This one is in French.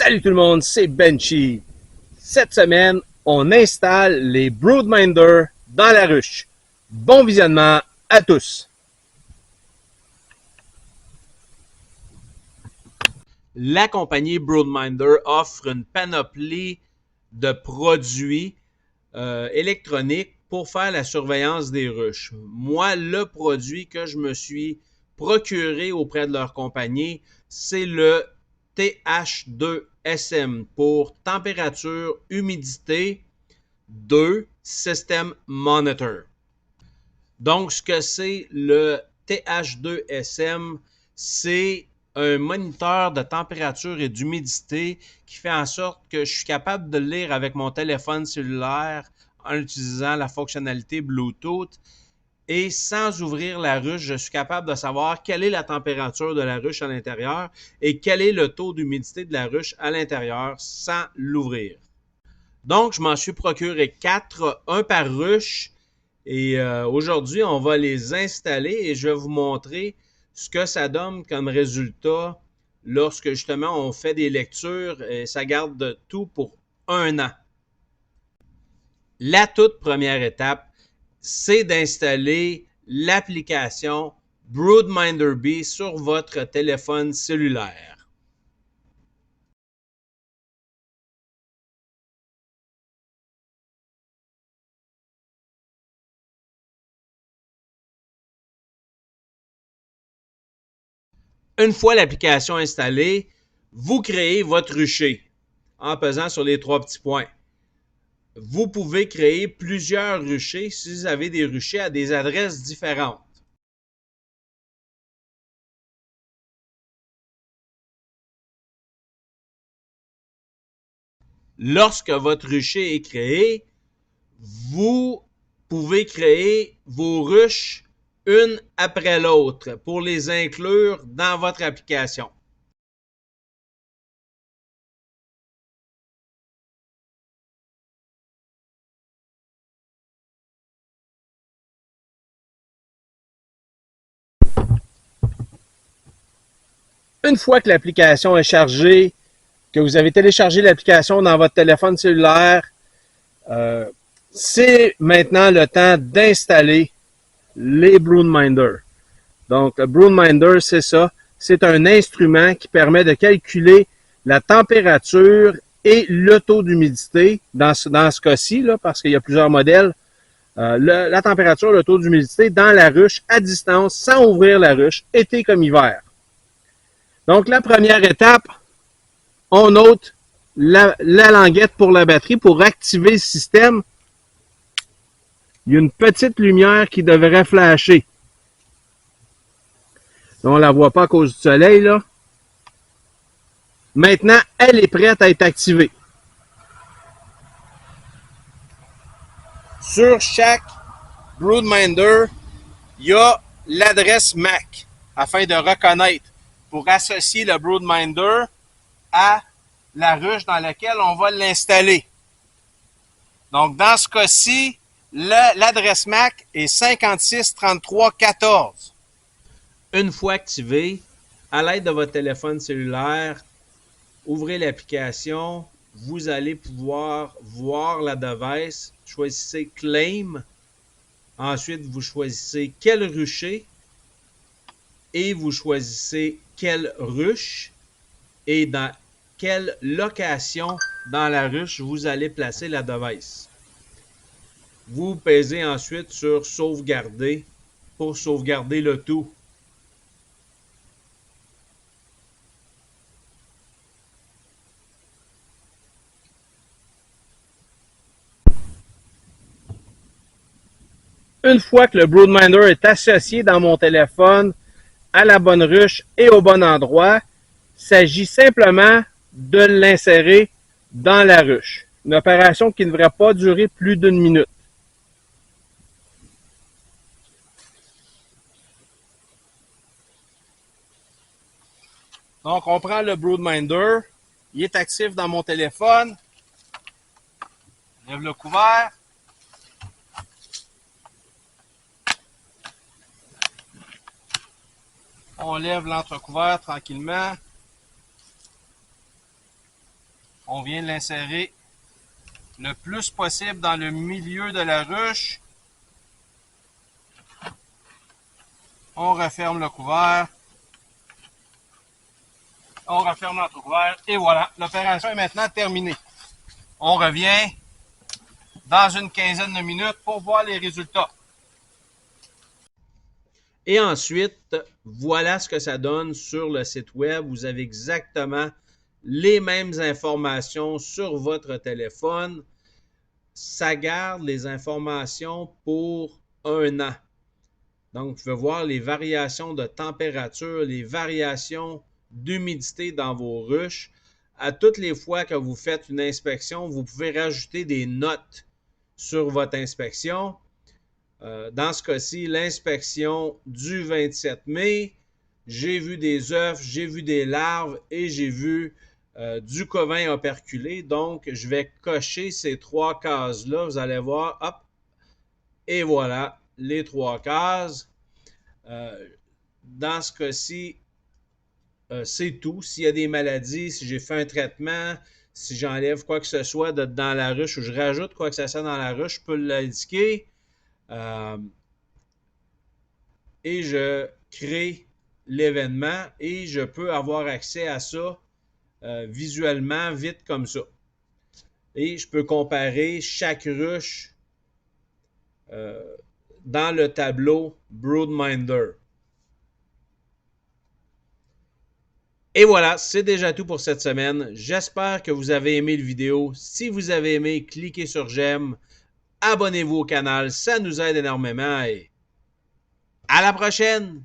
Salut tout le monde, c'est Benchy. Cette semaine, on installe les Broodminder dans la ruche. Bon visionnement à tous. La compagnie Broodminder offre une panoplie de produits électroniques pour faire la surveillance des ruches. Moi, le produit que je me suis procuré auprès de leur compagnie, c'est le TH2SM pour température, humidité 2 System Monitor. Donc, ce que c'est le TH2SM, c'est un moniteur de température et d'humidité qui fait en sorte que je suis capable de le lire avec mon téléphone cellulaire en utilisant la fonctionnalité Bluetooth. Et sans ouvrir la ruche, je suis capable de savoir quelle est la température de la ruche à l'intérieur et quel est le taux d'humidité de la ruche à l'intérieur sans l'ouvrir. Donc, je m'en suis procuré 4, un par ruche. Et aujourd'hui, on va les installer et je vais vous montrer ce que ça donne comme résultat lorsque justement on fait des lectures et ça garde tout pour 1 an. La toute première étape, c'est d'installer l'application Broodminder Bee sur votre téléphone cellulaire. Une fois l'application installée, vous créez votre rucher en pesant sur les 3 petits points. Vous pouvez créer plusieurs ruchers si vous avez des ruchers à des adresses différentes. Lorsque votre rucher est créé, vous pouvez créer vos ruches une après l'autre pour les inclure dans votre application. Une fois que l'application est chargée, que vous avez téléchargé l'application dans votre téléphone cellulaire, c'est maintenant le temps d'installer les Broodminder. Donc, le Broodminder, c'est ça. C'est un instrument qui permet de calculer la température et le taux d'humidité dans ce cas-ci, là, parce qu'il y a plusieurs modèles. La température, le taux d'humidité dans la ruche à distance, sans ouvrir la ruche, été comme hiver. Donc, la première étape, on ôte la languette pour la batterie pour activer le système. Il y a une petite lumière qui devrait flasher. On ne la voit pas à cause du soleil, là. Maintenant, elle est prête à être activée. Sur chaque Broodminder, il y a l'adresse MAC afin de reconnaître, pour associer le Broodminder à la ruche dans laquelle on va l'installer. Donc, dans ce cas-ci, l'adresse MAC est 563314. Une fois activé, à l'aide de votre téléphone cellulaire, ouvrez l'application, vous allez pouvoir voir la device, choisissez Claim, ensuite vous choisissez quel rucher et vous choisissez quelle ruche et dans quelle location dans la ruche vous allez placer la device. Vous pèsez ensuite sur Sauvegarder pour sauvegarder le tout. Une fois que le Broodminder est associé dans mon téléphone à la bonne ruche et au bon endroit, il s'agit simplement de l'insérer dans la ruche. Une opération qui ne devrait pas durer plus d'1 minute. Donc, on prend le Broodminder. Il est actif dans mon téléphone. On lève le couvert. On lève l'entrecouvert tranquillement. On vient l'insérer le plus possible dans le milieu de la ruche. On referme le couvert. On referme l'entrouvert. Et voilà, l'opération est maintenant terminée. On revient dans une quinzaine de minutes pour voir les résultats. Et ensuite, voilà ce que ça donne sur le site web. Vous avez exactement les mêmes informations sur votre téléphone. Ça garde les informations pour 1 an. Donc, vous pouvez voir les variations de température, les variations d'humidité dans vos ruches. À toutes les fois que vous faites une inspection, vous pouvez rajouter des notes sur votre inspection. Dans ce cas-ci, l'inspection du 27 mai, j'ai vu des œufs, j'ai vu des larves et j'ai vu du covin operculé. Donc, je vais cocher ces 3 cases-là. Vous allez voir, hop, et voilà, les 3 cases. Dans ce cas-ci, c'est tout. S'il y a des maladies, si j'ai fait un traitement, si j'enlève quoi que ce soit dans la ruche ou je rajoute quoi que ce soit dans la ruche, je peux l'indiquer. Et je crée l'événement et je peux avoir accès à ça visuellement, vite comme ça. Et je peux comparer chaque ruche dans le tableau Broodminder. Et voilà, c'est déjà tout pour cette semaine. J'espère que vous avez aimé la vidéo. Si vous avez aimé, cliquez sur j'aime. Abonnez-vous au canal, ça nous aide énormément et à la prochaine!